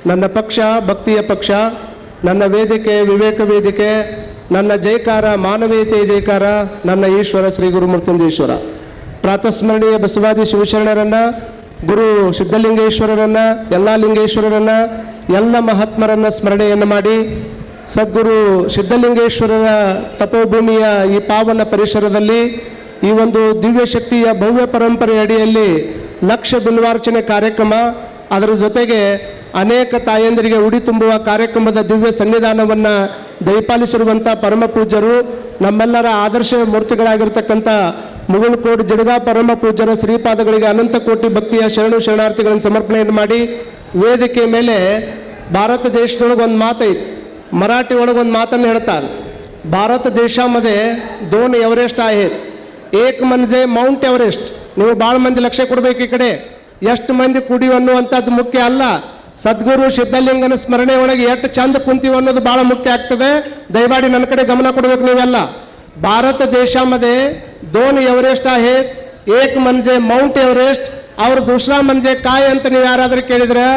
ನನ್ನ ಪಕ್ಷ ಭಕ್ತಿಯ ಪಕ್ಷ, ನನ್ನ ವೇದಿಕೆ ವಿವೇಕ ವೇದಿಕೆ, ನನ್ನ ಜೈಕಾರ ಮಾನವೀಯತೆಯ ಜೈಕಾರ, ನನ್ನ ಈಶ್ವರ ಶ್ರೀ ಗುರು ಮೃತ್ಯುಂಜಯೇಶ್ವರ. ಪ್ರಾತಸ್ಮರಣೀಯ ಬಸವಾದಿ ಶಿವಶರಣರನ್ನ, ಗುರು ಸಿದ್ಧಲಿಂಗೇಶ್ವರರನ್ನ, ಎಲ್ಲ ಲಿಂಗೇಶ್ವರರನ್ನ, ಎಲ್ಲ ಮಹಾತ್ಮರನ್ನ ಸ್ಮರಣೆಯನ್ನು ಮಾಡಿ, ಸದ್ಗುರು ಸಿದ್ಧಲಿಂಗೇಶ್ವರರ ತಪೋಭೂಮಿಯ ಈ ಪಾವನ ಪರಿಸರದಲ್ಲಿ ಈ ಒಂದು ದಿವ್ಯ ಶಕ್ತಿಯ ಭವ್ಯ ಪರಂಪರೆ ಅಡಿಯಲ್ಲಿ ಲಕ್ಷ ಬಿಲ್ವಾರ್ಚನೆ ಕಾರ್ಯಕ್ರಮ, ಅದರ ಜೊತೆಗೆ ಅನೇಕ ತಾಯಂದಿರಿಗೆ ಉಡಿ ತುಂಬುವ ಕಾರ್ಯಕ್ರಮದ ದಿವ್ಯ ಸನ್ನಿಧಾನವನ್ನು ದಯಪಾಲಿಸಿರುವಂಥ ಪರಮ ಪೂಜ್ಯರು, ನಮ್ಮೆಲ್ಲರ ಆದರ್ಶ ಮೂರ್ತಿಗಳಾಗಿರ್ತಕ್ಕಂಥ ಮುಗುಳ್ಕೋಡು ಜಡಗಾ ಪರಮ ಪೂಜ್ಯರ ಶ್ರೀಪಾದಗಳಿಗೆ ಅನಂತ ಕೋಟಿ ಭಕ್ತಿಯ ಶರಣು ಶರಣಾರ್ಥಿಗಳನ್ನು ಸಮರ್ಪಣೆಯನ್ನು ಮಾಡಿ, ವೇದಿಕೆ ಮೇಲೆ ಭಾರತ ದೇಶದೊಳಗೊಂದು ಮಾತೈತಿ, ಮರಾಠಿ ಒಳಗೊಂದು ಮಾತನ್ನು ಹೇಳ್ತಾರೆ. ಭಾರತ ದೇಶಾमध्ये 2 एव्हरेस्ट आहेत. एक म्हणजे ಮೌಂಟ್ ಎವರೆಸ್ಟ್. ನೀವು ಭಾಳ ಮಂದಿ ಲಕ್ಷ್ಯ ಕೊಡಬೇಕು. ಈ ಕಡೆ ಎಷ್ಟು ಮಂದಿ ಕುಡಿಯು ಅನ್ನುವಂಥದ್ದು ಮುಖ್ಯ ಅಲ್ಲ, ಸದ್ಗುರು ಸಿದ್ಧಲಿಂಗನ ಸ್ಮರಣೆ ಒಳಗೆ ಎಷ್ಟು ಚಂದ ಕುಂತೀವಿ ಅನ್ನೋದು ಭಾಳ ಮುಖ್ಯ ಆಗ್ತದೆ. ದಯಮಾಡಿ ನನ್ನ ಕಡೆ ಗಮನ ಕೊಡಬೇಕು ನೀವೆಲ್ಲ. ಭಾರತ देशामध्ये 2 एव्हरेस्ट आहेत. एक म्हणजे ಮೌಂಟ್ ಎವರೆಸ್ಟ್, ಅವ್ರ दुसरा म्हणजे काय ಅಂತ ನೀವು ಯಾರಾದರೂ ಕೇಳಿದ್ರೆ,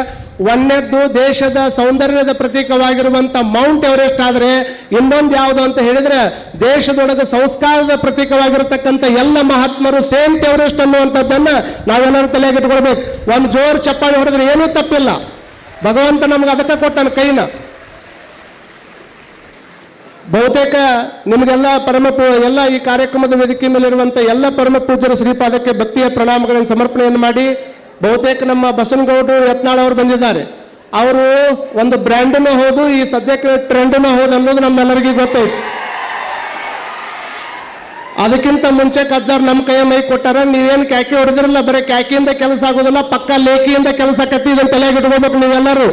ಒಂದನೇದ್ದು ದೇಶದ ಸೌಂದರ್ಯದ ಪ್ರತೀಕವಾಗಿರುವಂಥ ಮೌಂಟ್ ಎವರೆಸ್ಟ್ ಆದರೆ, ಇನ್ನೊಂದು ಯಾವುದು ಅಂತ ಹೇಳಿದ್ರೆ ದೇಶದೊಳಗೆ ಸಂಸ್ಕಾರದ ಪ್ರತೀಕವಾಗಿರತಕ್ಕಂಥ ಎಲ್ಲ ಮಹಾತ್ಮರು ಸೇಂಟ್ ಎವರೆಸ್ಟ್ ಅನ್ನುವಂಥದ್ದನ್ನು ನಾವೆಲ್ಲರೂ ತಲೆಗೆ ಇಟ್ಕೊಳ್ಬೇಕು. ಒಂದು ಜೋರು ಚಪ್ಪಾಳೆ ಹೊಡೆದ್ರೆ ಏನೂ ತಪ್ಪಿಲ್ಲ. ಭಗವಂತ ನಮ್ಗೆ ಅದಕ್ಕೆ ಕೊಟ್ಟನ ಕೈನ. ಬಹುತೇಕ ನಿಮಗೆಲ್ಲ ಎಲ್ಲ ಈ ಕಾರ್ಯಕ್ರಮದ ವೇದಿಕೆ ಮೇಲಿರುವಂಥ ಎಲ್ಲ ಪರಮ ಪೂಜ್ಯರ ಶ್ರೀಪಾದಕ್ಕೆ ಭಕ್ತಿಯ ಪ್ರಣಾಮಗಳನ್ನು ಸಮರ್ಪಣೆಯನ್ನು ಮಾಡಿ, ಬಹುತೇಕ ನಮ್ಮ ಬಸನಗೌಡರು ಯತ್ನಾಳ್ ಅವರು ಬಂದಿದ್ದಾರೆ. ಅವರು ಒಂದು ಬ್ರ್ಯಾಂಡನ್ನು ಹೌದು, ಈ ಸದ್ಯಕ್ಕೆ ಟ್ರೆಂಡನ್ನು ಹೌದು ಅನ್ನೋದು ನಮ್ಮೆಲ್ಲರಿಗೂ ಗೊತ್ತೈತಿ. ಅದಕ್ಕಿಂತ ಮುಂಚೆ ಕಜ್ಜಾರ್ ನಮ್ಮ ಕೈಯ ಮೈ ಕೊಟ್ಟಾರ, ನೀವೇನು ಕ್ಯಾಕಿ ಹೊಡೆದಿರಲ್ಲ, ಬರೀ ಕ್ಯಾಕಿಯಿಂದ ಕೆಲಸ ಆಗೋದಿಲ್ಲ, ಪಕ್ಕ ಲೇಖಿಯಿಂದ ಕೆಲಸ ಕತ್ತಿ, ಇದನ್ನು ತಲೆಯಾಗಿ ಇಟ್ಕೋಬೇಕು. ನೀವೆಲ್ಲರೂ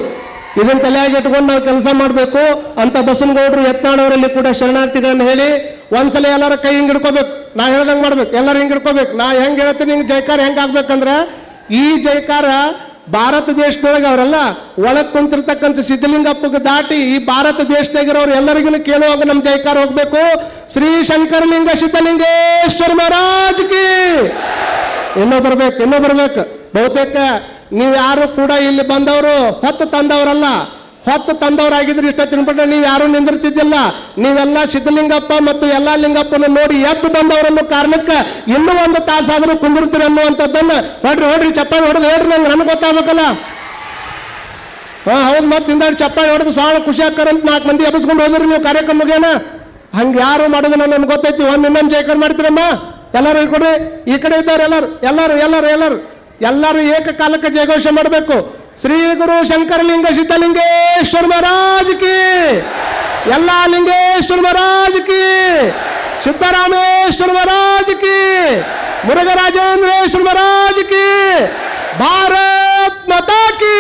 ಇದನ್ನು ತಲೆಯಾಗಿ ಇಟ್ಕೊಂಡು ನಾವು ಕೆಲಸ ಮಾಡಬೇಕು ಅಂತ ಬಸನಗೌಡರು ಯತ್ನಾಳ್ ಅವರಲ್ಲಿ ಕೂಡ ಶರಣಾರ್ಥಿಗಳನ್ನು ಹೇಳಿ, ಒಂದ್ಸಲ ಎಲ್ಲರೂ ಕೈ ಹಿಂಗೆ ಹಿಡ್ಕೋಬೇಕು. ನಾ ಹೇಳ್ದಂಗೆ ಮಾಡ್ಬೇಕು, ಎಲ್ಲರೂ ಹಿಂಗೆ ಹಿಡ್ಕೋಬೇಕು. ನಾ ಹೆಂಗೆ ಹೇಳ್ತೀನಿ ಹಿಂಗೆ ಜೈಕಾರ ಹೆಂಗೆ ಆಗ್ಬೇಕಂದ್ರೆ, ಈ ಜೈಕಾರ ಭಾರತ ದೇಶದೊಳಗೆ ಅವರೆಲ್ಲ ಒಳಗೆ ಕುಂತಿರ್ತಕ್ಕಂಥ ಸಿದ್ಧಲಿಂಗಪ್ಪಗೆ ದಾಟಿ ಈ ಭಾರತ ದೇಶದಾಗಿರೋರು ಎಲ್ಲರಿಗೂ ಕೇಳುವಾಗ ನಮ್ಮ ಜೈಕಾರ ಹೋಗ್ಬೇಕು. ಶ್ರೀ ಶಂಕರಲಿಂಗ ಸಿದ್ಧಲಿಂಗೇಶ್ವರ ಮಹಾರಾಜ್ ಕಿ. ಇನ್ನೂ ಬರ್ಬೇಕು. ಬಹುತೇಕ ನೀವು ಯಾರು ಕೂಡ ಇಲ್ಲಿ ಬಂದವರು ಹೊತ್ತು ತಂದವರಲ್ಲ. ಹೊತ್ತು ತಂದವರಾಗಿದ್ರೆ ಇಷ್ಟ ತಿನ್ಬಿಟ್ರೆ ನೀವು ಯಾರು ನಿಂದಿರ್ತಿದ್ದಿಲ್ಲ. ನೀವೆಲ್ಲ ಸಿದ್ಧಲಿಂಗಪ್ಪ ಮತ್ತು ಎಲ್ಲ ಲಿಂಗಪ್ಪನ ನೋಡಿ ಎದ್ದು ಬಂದವರನ್ನು ಕಾರಣಕ್ಕೆ ಇನ್ನೂ ಒಂದು ತಾಸಾದರೂ ಕುಂದಿರ್ತೀರಿ ಅನ್ನುವಂಥದ್ದನ್ನು ಹೊಡ್ರಿ ಚಪ್ಪಾಳೆ ಹೊಡೆದು ಹೇಳ್ರಿ, ನನಗೆ ಗೊತ್ತಾಗಬೇಕಲ್ಲ. ಹೌದು, ಮತ್ತೆ ಹಿಂದಾಡಿ ಚಪ್ಪಾಳೆ ಹೊಡೆದು ಸ್ವಾಮಿ ಖುಷಿ ಆಗ್ತಾರಂತ 4 ಮಂದಿ ಎಬ್ಬಿಸ್ಕೊಂಡು ಹೋದ್ರಿ ನೀವು ಕಾರ್ಯಕ್ರಮ ಮುಗೇನ. ಹಂಗೆ ಯಾರು ಮಾಡೋದು ನನಗೆ ಗೊತ್ತೈತಿ. ಇನ್ನೊಂದು ಜೈಕಾರ ಮಾಡ್ತೀರಮ್ಮ. ಎಲ್ಲರೂ ಈ ಕೊಡಿ, ಈ ಕಡೆ ಇದ್ದವ್ರು ಎಲ್ಲರೂ ಏಕಕಾಲಕ್ಕೆ ಜಯಘೋಷ ಮಾಡಬೇಕು. ಶ್ರೀ ಗುರು ಶಂಕರಲಿಂಗ ಸಿದ್ಧಲಿಂಗೇಶ್ವರ ಮಹಾರಾಜ್ ಕಿ, ಎಲ್ಲ ಲಿಂಗೇಶ್ವರ ಮಹಾರಾಜ್ ಕಿ, ಸಿದ್ದರಾಮೇಶ್ವರ ಮಹಾರಾಜ್ ಕಿ, ಮುರುಘರಾಜೇಂದ್ರೇಶ್ವರ ಮಹಾರಾಜ್ ಕಿ, ಭಾರತ್ ಮಾತಾ ಕಿ,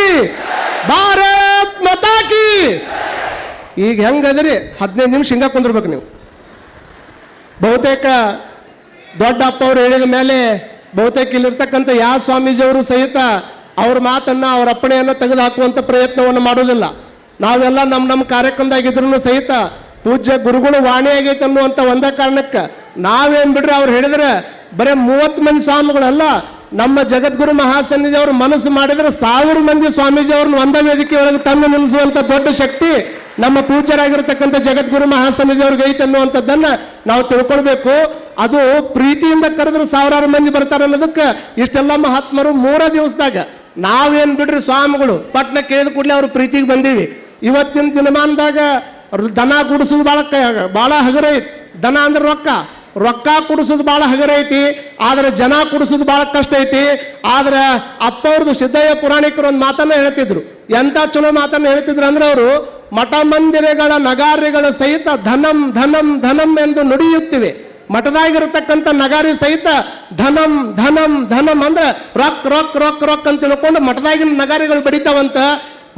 ಭಾರತ್ ಮಾತಾ ಕಿ. ಈಗ ಹೆಂಗದ್ರಿ 15 ನಿಮಿಷ ಹಿಂಗ ಕುಂದಿರ್ಬೇಕು ನೀವು. ಬಹುತೇಕ ದೊಡ್ಡ ಅಪ್ಪ ಅವರು ಹೇಳಿದ ಮೇಲೆ ಬಹುತೇಕ ಇಲ್ಲಿರ್ತಕ್ಕಂಥ ಯಾವ ಸ್ವಾಮೀಜಿಯವರು ಸಹಿತ ಅವ್ರ ಮಾತನ್ನು, ಅವ್ರ ಅಪ್ಪಣೆಯನ್ನು ತೆಗೆದು ಹಾಕುವಂಥ ಪ್ರಯತ್ನವನ್ನು ಮಾಡೋದಿಲ್ಲ. ನಾವೆಲ್ಲ ನಮ್ಮ ಕಾರ್ಯಕ್ರಮದಾಗಿದ್ರು ಸಹಿತ ಪೂಜ್ಯ ಗುರುಗಳು ವಾಣಿ ಆಗೈತೆ ಅನ್ನುವಂಥ ಒಂದೇ ಕಾರಣಕ್ಕೆ ನಾವೇನು ಬಿಡ್ರಿ, ಅವ್ರು ಹೇಳಿದ್ರೆ ಬರೀ 30 ಮಂದಿ ಸ್ವಾಮಿಗಳಲ್ಲ, ನಮ್ಮ ಜಗದ್ಗುರು ಮಹಾಸನ್ನಿಧಿಯವರು ಮನಸ್ಸು ಮಾಡಿದ್ರೆ 1000 ಮಂದಿ ಸ್ವಾಮೀಜಿಯವ್ರನ್ನ ಒಂದೇ ವೇದಿಕೆ ಒಳಗೆ ತಂದು ನಿಲ್ಲಿಸುವಂಥ ದೊಡ್ಡ ಶಕ್ತಿ ನಮ್ಮ ಪೂಜ್ಯರಾಗಿರ್ತಕ್ಕಂಥ ಜಗದ್ಗುರು ಮಹಾಸನ್ನಿಧಿಯವ್ರಿಗೆ ಐತೆ ಅನ್ನುವಂಥದ್ದನ್ನು ನಾವು ತಿಳ್ಕೊಳ್ಬೇಕು. ಅದು ಪ್ರೀತಿಯಿಂದ ಕರೆದ್ರೆ 1000 ಮಂದಿ ಬರ್ತಾರೆ ಅನ್ನೋದಕ್ಕೆ ಇಷ್ಟೆಲ್ಲ ಮಹಾತ್ಮರು 3 ದಿವಸದಾಗ ನಾವೇನು ಬಿಡ್ರಿ ಸ್ವಾಮಿಗಳು ಪಟ್ನ ಕೇಳಿದ ಕೂಡಲೇ ಅವ್ರ ಪ್ರೀತಿಗೆ ಬಂದೀವಿ. ಇವತ್ತಿನ ದಿನಮಾನದಾಗ ದನ ಗುಡಿಸೋದು ಭಾಳ ಹಗರ ಐತಿ. ದನ ಅಂದ್ರೆ ರೊಕ್ಕ ಕುಡಿಸೋದು ಭಾಳ ಹಗರ ಐತಿ, ಆದ್ರೆ ಜನ ಕುಡಿಸೋದು ಭಾಳ ಕಷ್ಟ ಐತಿ. ಆದ್ರೆ ಅಪ್ಪವ್ರದ್ದು ಸಿದ್ದಯ್ಯ ಪುರಾಣಿಕರು ಒಂದು ಮಾತನ್ನ ಹೇಳ್ತಿದ್ರು. ಎಂಥ ಚಲೋ ಮಾತನ್ನು ಹೇಳ್ತಿದ್ರು ಅಂದ್ರೆ, ಅವರು ಮಠ ಮಂದಿರಗಳ ನಗಾರಿಗಳ ಸಹಿತ ಧನಂ ಧನಂ ಧನಂ ಎಂದು ನುಡಿಯುತ್ತಿವೆ. ಮಠದಾಗಿರತಕ್ಕಂಥ ನಗಾರಿ ಸಹಿತ ಧನಂ ಧನಂ ಧನಂ ಅಂದ್ರೆ ರೊಕ್ಕ ರೊಕ್ಕ ರೊಕ್ಕ ರೊಕ್ಕ ಅಂತ ತಿಳ್ಕೊಂಡು ಮಠದಾಗಿನ ನಗಾರಿಗಳು ಬಡಿತಾವಂತ.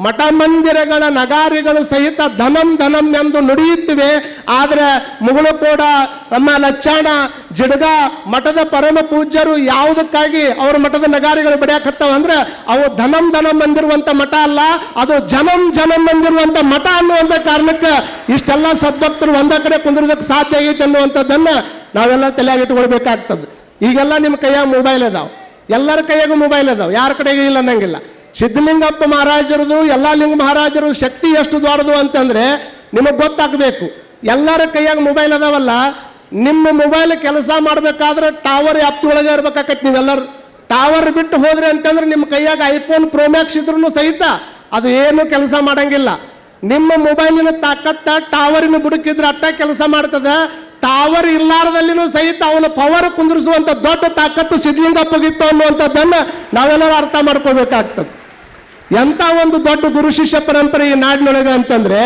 ಮಠ ಮಂದಿರಗಳ ನಗಾರಿಗಳು ಸಹಿತ ಧನಂ ಧನಂ ಎಂದು ನುಡಿಯುತ್ತಿವೆ. ಆದರೆ ಮುಗುಳುಕೋಡ, ನಮ್ಮ ಲಚ್ಚಾಣ, ಜಿಡ್ಗ ಮಠದ ಪರಮ ಪೂಜ್ಯರು ಯಾವುದಕ್ಕಾಗಿ ಅವ್ರ ಮಠದ ನಗಾರಿಗಳು ಬಡಿಯಾಕತ್ತಾವ ಅಂದ್ರೆ, ಅವು ಧನಂ ಧನಂ ಅಂದಿರುವಂಥ ಮಠ ಅಲ್ಲ, ಅದು ಜನಂ ಜನಂ ಅಂದಿರುವಂಥ ಮಠ ಅನ್ನುವಂಥ ಕಾರಣಕ್ಕೆ ಇಷ್ಟೆಲ್ಲ ಸದ್ಭಕ್ತರು ಒಂದೇ ಕಡೆ ಕುಂದಿರೋದಕ್ಕೆ ಸಾಧ್ಯ ಆಗೈತೆ ಅನ್ನುವಂಥದ್ದನ್ನು ನಾವೆಲ್ಲ ತಲೆಯಾಗಿ ಇಟ್ಕೊಳ್ಬೇಕಾಗ್ತದೆ. ಈಗೆಲ್ಲ ನಿಮ್ಮ ಕೈಯಾಗ ಮೊಬೈಲ್ ಅದಾವೆ, ಎಲ್ಲರ ಕೈಯಾಗೂ ಮೊಬೈಲ್ ಅದಾವೆ, ಯಾರ ಕಡೆಗೂ ಇಲ್ಲ ಅನ್ನಂಗಿಲ್ಲ. ಸಿದ್ಧಲಿಂಗಪ್ಪ ಮಹಾರಾಜರದು ಎಲ್ಲ ಲಿಂಗ ಮಹಾರಾಜರ ಶಕ್ತಿ ಎಷ್ಟು ದೊಡ್ಡದು ಅಂತಂದ್ರೆ ನಿಮಗೆ ಗೊತ್ತಾಗಬೇಕು. ಎಲ್ಲರ ಕೈಯಾಗ ಮೊಬೈಲ್ ಅದಾವಲ್ಲ, ನಿಮ್ಮ ಮೊಬೈಲ್ ಕೆಲಸ ಮಾಡಬೇಕಾದ್ರೆ ಟವರ್ ವ್ಯಾಪ್ತಿಯೊಳಗೆ ಇರ್ಬೇಕಾಕೈತಿ. ನೀವೆಲ್ಲರೂ ಟವರ್ ಬಿಟ್ಟು ಹೋದ್ರಿ ಅಂತಂದ್ರೆ ನಿಮ್ಮ ಕೈಯಾಗ ಐಫೋನ್ ಪ್ರೋಮ್ಯಾಕ್ಸ್ ಇದ್ರೂ ಸಹಿತ ಅದು ಏನು ಕೆಲಸ ಮಾಡಂಗಿಲ್ಲ. ನಿಮ್ಮ ಮೊಬೈಲಿನ ತಾಕತ್ತ ಟವರಿನ ಬುಡಕಿದ್ರೆ ಅಟ್ಟ ಕೆಲಸ ಮಾಡ್ತದ. ಟವರ್ ಇಲ್ಲಾರದಲ್ಲಿನೂ ಸಹಿತ ಅವನ ಪವರ್ ಕುಂದಿರಿಸುವಂತ ದೊಡ್ಡ ತಾಕತ್ತು ಸಿದ್ಧಲಿಂಗಪ್ಪಗಿತ್ತು ಅನ್ನುವಂಥದ್ದನ್ನು ನಾವೆಲ್ಲರೂ ಅರ್ಥ ಮಾಡ್ಕೋಬೇಕಾಗ್ತದೆ. ಎಂಥ ಒಂದು ದೊಡ್ಡ ಗುರು ಶಿಷ್ಯ ಪರಂಪರೆ ಈ ನಾಡಿನೊಳಗೆ ಅಂತಂದ್ರೆ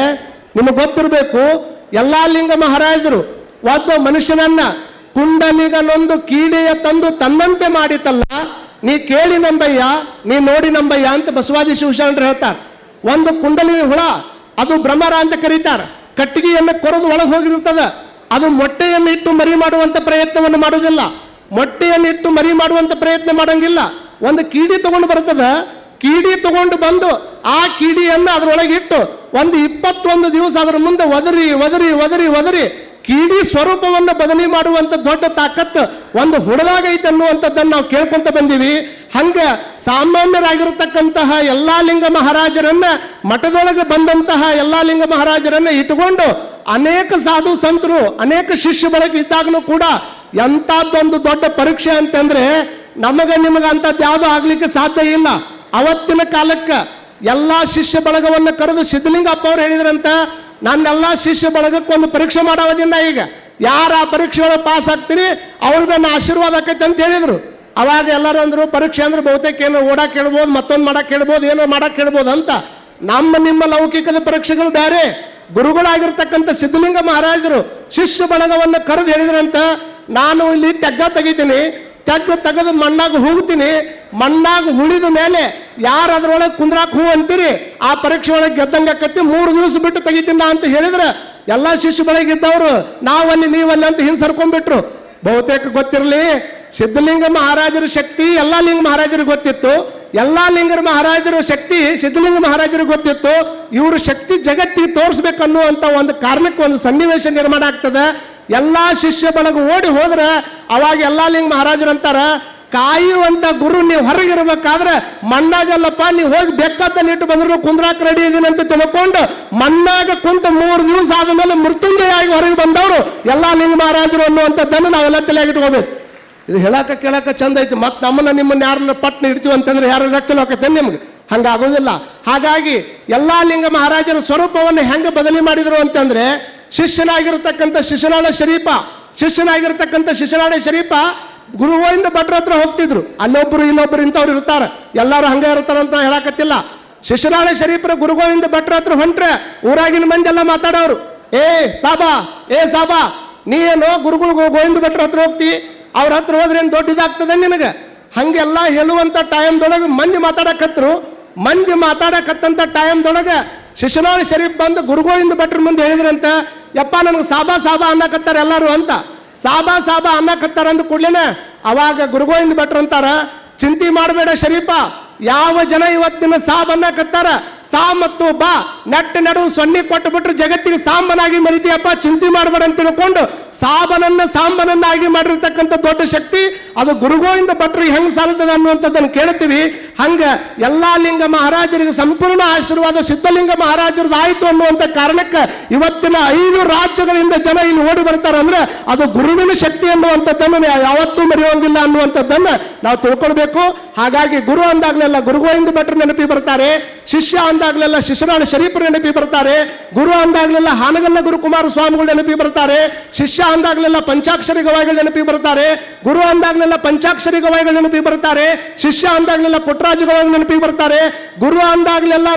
ನಿಮಗೆ ಗೊತ್ತಿರಬೇಕು. ಎಲ್ಲ ಲಿಂಗ ಮಹಾರಾಜರು ಒಬ್ಬ ಮನುಷ್ಯನನ್ನ ಕುಂಡಲಿಗನೊಂದು ಕೀಡೆಯ ತಂದು ತನ್ನಂತೆ ಮಾಡಿತಲ್ಲ, ನೀ ಕೇಳಿ ನಂಬಯ್ಯ, ನೀ ನೋಡಿ ನಂಬಯ್ಯ ಅಂತ ಬಸವಾದಿ ಶಿವಶರಣರು ಹೇಳ್ತಾರೆ. ಒಂದು ಕುಂಡಲಿ ಹುಳ, ಅದು ಭ್ರಮರ ಅಂತ ಕರೀತಾರೆ. ಕಟ್ಟಿಗೆಯನ್ನು ಕೊರೆದು ಒಳಗೆ ಹೋಗಿರ್ತದ. ಅದು ಮೊಟ್ಟೆಯನ್ನು ಇಟ್ಟು ಮರಿ ಮಾಡುವಂತ ಪ್ರಯತ್ನವನ್ನು ಮಾಡುವುದಿಲ್ಲ. ಮೊಟ್ಟೆಯನ್ನು ಇಟ್ಟು ಮರಿ ಮಾಡುವಂತ ಪ್ರಯತ್ನ ಮಾಡಂಗಿಲ್ಲ. ಒಂದು ಕೀಡಿ ತಗೊಂಡು ಬರ್ತದ. ಕೀಡಿ ತಗೊಂಡು ಬಂದು ಆ ಕೀಡಿಯನ್ನು ಅದರೊಳಗೆ ಇಟ್ಟು ಒಂದು 21 ದಿವಸ ಅದರ ಮುಂದೆ ಒದರಿ ಒದರಿ ಒದರಿ ಒದರಿ ಕೀಡಿ ಸ್ವರೂಪವನ್ನು ಬದಲಿ ಮಾಡುವಂತ ದೊಡ್ಡ ತಾಕತ್ತು ಒಂದು ಹುಳದಾಗೈತೆ ಅನ್ನುವಂಥದ್ದನ್ನು ನಾವು ಕೇಳ್ಕೊಂತ ಬಂದೀವಿ. ಹಂಗ ಸಾಮಾನ್ಯರಾಗಿರತಕ್ಕಂತಹ ಎಲ್ಲಾ ಲಿಂಗ ಮಹಾರಾಜರನ್ನ, ಮಠದೊಳಗೆ ಬಂದಂತಹ ಎಲ್ಲಾ ಲಿಂಗ ಮಹಾರಾಜರನ್ನ ಇಟ್ಟುಕೊಂಡು ಅನೇಕ ಸಾಧು ಸಂತರು, ಅನೇಕ ಶಿಷ್ಯ ಬಳಗ ಇದ್ದಾಗಲೂ ಕೂಡ ಎಂಥದ್ದೊಂದು ದೊಡ್ಡ ಪರೀಕ್ಷೆ ಅಂತಂದ್ರೆ ನಮಗೆ ನಿಮಗೆ ಅಂಥದ್ದು ಯಾವುದೂ ಆಗ್ಲಿಕ್ಕೆ ಸಾಧ್ಯ ಇಲ್ಲ. ಅವತ್ತಿನ ಕಾಲಕ್ಕೆ ಎಲ್ಲಾ ಶಿಷ್ಯ ಬಳಗವನ್ನು ಕರೆದು ಸಿದ್ಧಲಿಂಗಪ್ಪ ಅವ್ರು ಹೇಳಿದ್ರಂತ, ನನ್ನೆಲ್ಲ ಶಿಷ್ಯ ಬಳಗಕ್ಕೆ ಒಂದು ಪರೀಕ್ಷೆ ಮಾಡೋದಿಲ್ಲ. ಈಗ ಯಾರ ಆ ಪರೀಕ್ಷೆ ಒಳಗೆ ಪಾಸ್ ಆಗ್ತೀರಿ ಅವ್ರಿಗೆ ನನ್ನ ಆಶೀರ್ವಾದ ಆಕೈತೆ ಅಂತ ಹೇಳಿದ್ರು. ಅವಾಗ ಎಲ್ಲರೂ ಅಂದ್ರು ಪರೀಕ್ಷೆ ಅಂದ್ರೆ ಬಹುತೇಕ ಏನೋ ಓಡಾಕ್ ಹೇಳ್ಬೋದು, ಮತ್ತೊಂದು ಮಾಡಕ್ ಹೇಳ್ಬೋದು, ಏನೋ ಮಾಡಕ್ ಹೇಳ್ಬೋದು ಅಂತ. ನಮ್ಮ ನಿಮ್ಮ ಲೌಕಿಕದ ಪರೀಕ್ಷೆಗಳು ಬೇರೆ. ಗುರುಗಳಾಗಿರ್ತಕ್ಕಂಥ ಸಿದ್ಧಲಿಂಗ ಮಹಾರಾಜರು ಶಿಷ್ಯ ಬಳಗವನ್ನು ಕರೆದು ಹೇಳಿದ್ರಂತ, ನಾನು ಇಲ್ಲಿ ತೆಗ್ಗ ತೆಗಿತೀನಿ, ತೆಗೆದು ಮಣ್ಣಾಗ ಹೋಗ್ತೀನಿ, ಮಣ್ಣಾಗ ಹುಳಿದ ಮೇಲೆ ಯಾರು ಅದ್ರೊಳಗೆ ಕುಂದ್ರಾಕ್ ಹೂ ಅಂತೀರಿ ಆ ಪರೀಕ್ಷೆ ಒಳಗೆ ಗೆದ್ದಂಗೆ ಆಕತಿ, 3 ದಿವಸ ಬಿಟ್ಟು ತೆಗಿತೀನ ಅಂತ ಹೇಳಿದ್ರೆ ಎಲ್ಲ ಶಿಷ್ಯ ಬೆಳಗಿದ್ದವರು ನಾವಲ್ಲಿ ನೀವಲ್ಲಿ ಅಂತ ಹಿಂದೆ ಸರ್ಕೊಂಡ್ಬಿಟ್ರು. ಬಹುತೇಕ ಗೊತ್ತಿರಲಿ, ಸಿದ್ಧಲಿಂಗ ಮಹಾರಾಜರ ಶಕ್ತಿ ಎಲ್ಲ ಲಿಂಗ ಮಹಾರಾಜರಿಗೆ ಗೊತ್ತಿತ್ತು. ಎಲ್ಲಾ ಲಿಂಗರ ಮಹಾರಾಜರ ಶಕ್ತಿ ಸಿದ್ಧಲಿಂಗ ಮಹಾರಾಜರಿಗೆ ಗೊತ್ತಿತ್ತು. ಇವರು ಶಕ್ತಿ ಜಗತ್ತಿಗೆ ತೋರಿಸ್ಬೇಕನ್ನುವಂತ ಒಂದು ಕಾರಣಕ್ಕೆ ಒಂದು ಸನ್ನಿವೇಶ ನಿರ್ಮಾಣ ಆಗ್ತದೆ. ಎಲ್ಲಾ ಶಿಷ್ಯ ಬಳಗ ಓಡಿ ಹೋದ್ರೆ ಅವಾಗ ಎಲ್ಲಾ ಲಿಂಗ ಮಹಾರಾಜರು ಅಂತಾರ, ಕಾಯುವಂತ ಗುರು ನೀವು ಹೊರಗಿರ್ಬೇಕಾದ್ರೆ ಮಣ್ಣಾಗಲ್ಲಪ್ಪ, ನೀವು ಹೋಗಿ ಬೆಕ್ಕತ್ತಲ್ಲಿ ಇಟ್ಟು ಬಂದ್ರು ಕುಂದ್ರಾಕ್ ರೆಡಿ ಇದೀನಿ ಅಂತ ತಿಳ್ಕೊಂಡು ಮಣ್ಣಾಗ ಕುಂತ 3 ದಿವಸ ಆದ್ಮೇಲೆ ಮೃತ್ಯುಂಜಯ ಆಗಿ ಹೊರಗೆ ಬಂದವರು ಎಲ್ಲಾ ಲಿಂಗ ಮಹಾರಾಜರು ಅನ್ನುವಂಥದ್ದನ್ನು ನಾವೆಲ್ಲ ತಲೆಯಾಗಿಟ್ಕೋಬೇಕು. ಇದು ಹೇಳಕ ಕೇಳಕ ಚಂದ ಐತಿ. ಮತ್ತೆ ನಮ್ಮನ್ನ ನಿಮ್ಮನ್ನ ಯಾರನ್ನ ಪಟ್ನ ಇಡ್ತೀವಿ ಅಂತಂದ್ರೆ ಯಾರು ರಕ್ಷಲು ಆಕೈತೆ ನಿಮ್ಗೆ? ಹಂಗಾಗೋದಿಲ್ಲ. ಹಾಗಾಗಿ ಎಲ್ಲಾ ಲಿಂಗ ಮಹಾರಾಜರ ಸ್ವರೂಪವನ್ನು ಹೆಂಗೆ ಬದಲಿ ಮಾಡಿದ್ರು ಅಂತಂದ್ರೆ, ಶಿಷ್ಯನಾಗಿರ್ತಕ್ಕಂಥ ಶಿಶುನಾಳ ಶರೀಫ ಗುರುವಿಂದ ಭಟ್ರ ಹತ್ರ ಹೋಗ್ತಿದ್ರು. ಅಲ್ಲೊಬ್ರು ಇಲ್ಲೊಬ್ರು ಇಂಥವ್ರು ಇರ್ತಾರೆ, ಎಲ್ಲರೂ ಹಂಗೆ ಇರ್ತಾರಂತ ಹೇಳಕತ್ತಿಲ್ಲ. ಶಿಶುನಾಳ ಶರೀಫರ ಗುರುಗೋವಿಂದ ಭಟ್ರ ಹತ್ರ ಹೊಂಟ್ರೆ ಊರಾಗಿನ ಮಂದಿ ಎಲ್ಲ ಮಾತಾಡೋರು, ಏ ಸಾಬಾ ನೀ ಏನೋ ಗುರುಗಳು ಗೋವಿಂದ ಭಟ್ರ ಹತ್ರ ಹೋಗ್ತಿ, ಅವ್ರ ಹತ್ರ ಹೋದ್ರೆ ಏನು ದೊಡ್ಡದಾಗ್ತದೆ ನಿನಗೆ? ಹಂಗೆಲ್ಲ ಹೇಳುವಂತ ಟೈಮ್ದೊಳಗೆ ಮಂದಿ ಮಾತಾಡಕತ್ತಂತ ಟೈಮ್ದೊಳಗೆ ಶಿಶುನಾಳ ಶರೀಫ್ ಬಂದು ಗುರುಗೋವಿಂದ ಭಟ್ರ ಮುಂದೆ ಹೇಳಿದ್ರಂತ, ಯಪ್ಪ ನನಗೆ ಸಾಬಾ ಅನ್ನಕತ್ತಾರ ಎಲ್ಲರೂ ಅಂತ. ಸಾಬಾ ಅನ್ನಕತ್ತಾರ ಅಂದ ಕೂಡ್ಲೇನೆ ಅವಾಗ ಗುರುಗೋವಿಂದ ಭಟ್ರು ಅಂತಾರ, ಚಿಂತೆ ಮಾಡಬೇಡ ಶರೀಫ, ಯಾವ ಜನ ಇವತ್ತಿನ ಸಾಬ್ ಅನ್ನಕತ್ತಾರ, ಸಾ ಮತ್ತು ಬಾ ನೆಟ್ಟ ನಡುವು ಸೊನ್ನೆ ಕೊಟ್ಟು ಬಿಟ್ರು ಜಗತ್ತಿಗೆ ಸಾಂಬನಾಗಿ ಮರಿತೀಯಪ್ಪ, ಚಿಂತೆ ಮಾಡಬೇಡ ಅಂತ ತಿಳ್ಕೊಂಡು ಸಾಂಬನನ್ನಾಗಿ ಮಾಡಿರ್ತಕ್ಕಂಥ ದೊಡ್ಡ ಶಕ್ತಿ ಅದು ಗುರುಗೋವಿಂದ ಭಟ್ರು ಹೆಂಗ್ ಸಾಲ್ತದ ಅನ್ನುವಂಥದ್ದನ್ನು ಕೇಳ್ತೀವಿ. ಹಂಗ ಎಲ್ಲಾ ಲಿಂಗ ಮಹಾರಾಜರಿಗೆ ಸಂಪೂರ್ಣ ಆಶೀರ್ವಾದ ಸಿದ್ಧಲಿಂಗ ಮಹಾರಾಜರದ್ದು ಆಯಿತು ಅನ್ನುವಂಥ ಕಾರಣಕ್ಕೆ ಇವತ್ತಿನ 5 ರಾಜ್ಯಗಳಿಂದ ಜನ ಇಲ್ಲಿ ಓಡಿ ಬರ್ತಾರಂದ್ರೆ ಅದು ಗುರುವಿನ ಶಕ್ತಿ ಅನ್ನುವಂಥದ್ದನ್ನು ಯಾವತ್ತೂ ಮರೆಯುವಂಗಿಲ್ಲ ಅನ್ನುವಂಥದ್ದನ್ನು ನಾವು ತಿಳ್ಕೊಳ್ಬೇಕು. ಹಾಗಾಗಿ ಗುರು ಅಂದಾಗ್ಲೆಲ್ಲ ಗುರುಗೋವಿಂದ ಭಟ್ರು ನೆನಪಿ ಬರ್ತಾರೆ, ಶಿಷ್ಯ ಅಂದಾಗ್ಲೆಲ್ಲ ಶಿಶುನಾಳ ಶರೀಫರು ನೆನಪಿ ಬರ್ತಾರೆ, ಗುರು ಅಂದಾಗ್ಲೆಲ್ಲ ಹಾನಗಲ್ಲ ಗುರುಕುಮಾರ ಸ್ವಾಮಿಗಳು ನೆನಪಿ ಬರ್ತಾರೆ, ಶಿಷ್ಯ ಅಂದಾಗ್ಲೆಲ್ಲ ಪಂಚಾಕ್ಷರಿ ಗವಾಯಿಗಳು ನೆನಪಿ ಬರ್ತಾರೆ, ಗುರು ಅಂದಾಗ್ಲೆಲ್ಲ ಪಂಚಾಕ್ಷರಿ ಗವಾಯಿಗಳು ನೆನಪಿ ಬರ್ತಾರೆ, ಶಿಷ್ಯ ಅಂದಾಗ್ಲೆಲ್ಲ ಪುಟ್ಟರಾಜ ಗವಾಯಿಗಳು ನೆನಪಿ ಬರ್ತಾರೆ, ಗುರು ಅಂದಾಗ್ಲೆಲ್ಲ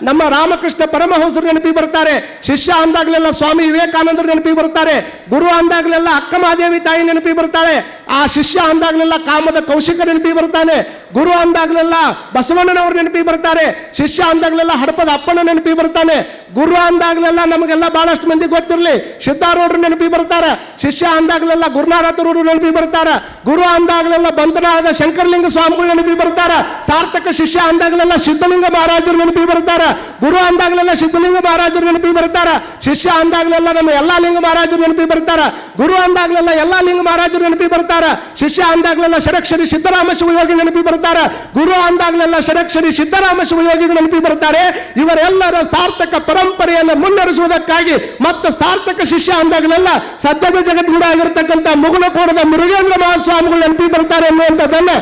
ನಮ್ಮ ರಾಮಕೃಷ್ಣ ಪರಮಹಂಸರು ನೆನಪಿ ಬರ್ತಾರೆ, ಶಿಷ್ಯ ಅಂದಾಗ್ಲೆಲ್ಲ ಸ್ವಾಮಿ ವಿವೇಕಾನಂದರು ನೆನಪಿ ಬರ್ತಾರೆ, ಗುರು ಅಂದಾಗ್ಲೆಲ್ಲ ಅಕ್ಕ ಮಹಾದೇವಿ ತಾಯಿ ನೆನಪಿ ಬರ್ತಾಳೆ, ಆ ಶಿಷ್ಯ ಅಂದಾಗ್ಲೆಲ್ಲ ಕಾಮದ ಕೌಶಿಕ ನೆನಪಿ ಬರ್ತಾನೆ, ಗುರು ಅಂದಾಗ್ಲೆಲ್ಲ ಬಸವಣ್ಣನವರು ನೆನಪಿ ಬರ್ತಾರೆ, ಶಿಷ್ಯ ಅಂದಾಗ್ಲೆಲ್ಲ ಹಡಪದ ಅಪ್ಪನ ನೆನಪಿ ಬರ್ತಾನೆ, ಗುರು ಅಂದಾಗ್ಲೆಲ್ಲ ನಮಗೆಲ್ಲ ಬಹಳಷ್ಟು ಮಂದಿ ಗೊತ್ತಿರಲಿ ಸಿದ್ದಾರೂಢರು ನೆನಪಿ ಬರ್ತಾರೆ, ಶಿಷ್ಯ ಅಂದಾಗ್ಲೆಲ್ಲ ಗುರುನಾಥರವರು ನೆನಪಿ ಬರ್ತಾರೆ, ಗುರು ಅಂದಾಗ್ಲೆಲ್ಲ ಬಂಧನಾದ ಶಂಕರಲಿಂಗ ಸ್ವಾಮಿಗಳು ನೆನಪಿ ಬರ್ತಾರ, ಸಾರ್ಥಕ ಶಿಷ್ಯ ಅಂದಾಗ್ಲೆಲ್ಲ ಸಿದ್ಧಲಿಂಗ ಮಹಾರಾಜರು ನೆನಪಿ ಬರ್ತಾರ, ಗುರು ಅಂದಾಗ್ಲೆಲ್ಲ ಸಿದ್ಧಲಿಂಗ ಮಹಾರಾಜರು ನೆನಪಿ ಬರ್ತಾರ, ಶಿಷ್ಯ ಅಂದಾಗ್ಲೆಲ್ಲ ನಮ್ಮ ಎಲ್ಲಾ ಲಿಂಗ ಮಹಾರಾಜರು ನೆನಪಿ ಬರ್ತಾರ, ಗುರು ಅಂದಾಗ್ಲೆಲ್ಲ ಎಲ್ಲಾ ಲಿಂಗ ಮಹಾರಾಜರು ನೆನಪಿ ಬರ್ತಾರ, ಬರ್ತಾರ. ಶಿಷ್ಯ ಅಂದಾಗಲೆಲ್ಲ ಷಡಕ್ಷರಿ ಸಿದ್ದರಾಮ ಶಿವಯೋಗಿ ನೆನಪಿ ಬರ್ತಾರ. ಗುರು ಅಂದಾಗಲೆಲ್ಲ ಷಡಕ್ಷರಿ ಸಿದ್ದರಾಮ ಶಿವಯೋಗಿ ನೆನಪಿ ಬರ್ತಾರೆ. ಇವರೆಲ್ಲರ ಸಾರ್ಥಕ ಪರಂಪರೆಯನ್ನು ಮುನ್ನಡೆಸುವುದಕ್ಕಾಗಿ ಮತ್ತು ಸಾರ್ಥಕ ಶಿಷ್ಯ ಅಂದಾಗಲೆಲ್ಲ ಸದ್ಯದ ಜಗದ್ಗುರು ಆಗಿರ್ತಕ್ಕಂಥ ಮುಗುಳಕೋಟದ ಮುರುಗೇಂದ್ರ ಮಹಾಸ್ವಾಮಿಗಳು ನೆನಪಿ ಬರ್ತಾರೆ ಎನ್ನುವಂಥದ್ದನ್ನ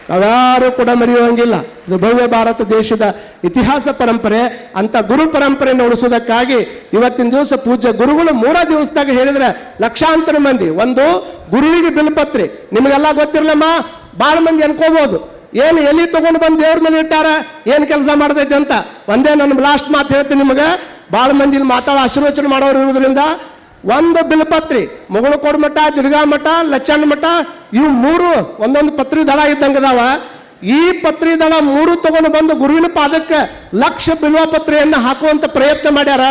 ನಾವ್ಯಾರು ಕೂಡ ಮರೆಯುವಂಗಿಲ್ಲ. ಇದು ಭವ್ಯ ಭಾರತ ದೇಶದ ಇತಿಹಾಸ ಪರಂಪರೆ. ಅಂತ ಗುರು ಪರಂಪರೆಯನ್ನು ಉಳಿಸೋದಕ್ಕಾಗಿ ಇವತ್ತಿನ ದಿವಸ ಪೂಜ್ಯ ಗುರುಗಳು 3 ದಿವಸದಾಗ ಹೇಳಿದ್ರೆ ಲಕ್ಷಾಂತರ ಮಂದಿ ಒಂದು ಗುರುವಿಗೆ ಬಿಲ್ಪತ್ರಿ. ನಿಮಗೆಲ್ಲ ಗೊತ್ತಿರಲಮ್ಮ, ಭಾಳ ಮಂದಿ ಅನ್ಕೋಬಹುದು ಏನು ಎಲ್ಲಿ ತಗೊಂಡು ಬಂದು ದೇವ್ರ ಮೇಲೆ ಇಟ್ಟಾರ, ಏನು ಕೆಲಸ ಮಾಡ್ತೈತೆ ಅಂತ. ಒಂದೇ ನನ್ನ ಲಾಸ್ಟ್ ಮಾತು ಹೇಳ್ತೀನಿ ನಿಮಗೆ. ಭಾಳ ಮಂದಿ ಮಾತಾಡೋ ಆಶೀರ್ವಚನೆ ಮಾಡೋರು ಇರೋದ್ರಿಂದ ಒಂದು ಬಿಲ್ಪತ್ರಿ ಮುಗುಳಕೋಡು ಮಠ, ಜಿರ್ಗಾ ಮಠ, ಲಚ್ಚಣ್ಣ ಮಠ, ಇವು 3 ಒಂದೊಂದು ಪತ್ರಿ ದಳ ಇದ್ದಂಗೆ ಅದಾವ. ಈ ಪತ್ರಿ ದಳ 3 ತಗೊಂಡು ಬಂದು ಗುರುವಿನ ಪಾದಕ್ಕೆ ಲಕ್ಷ ಬಿಲ್ವ ಪತ್ರೆಯನ್ನು ಹಾಕುವಂತ ಪ್ರಯತ್ನ ಮಾಡ್ಯಾರ.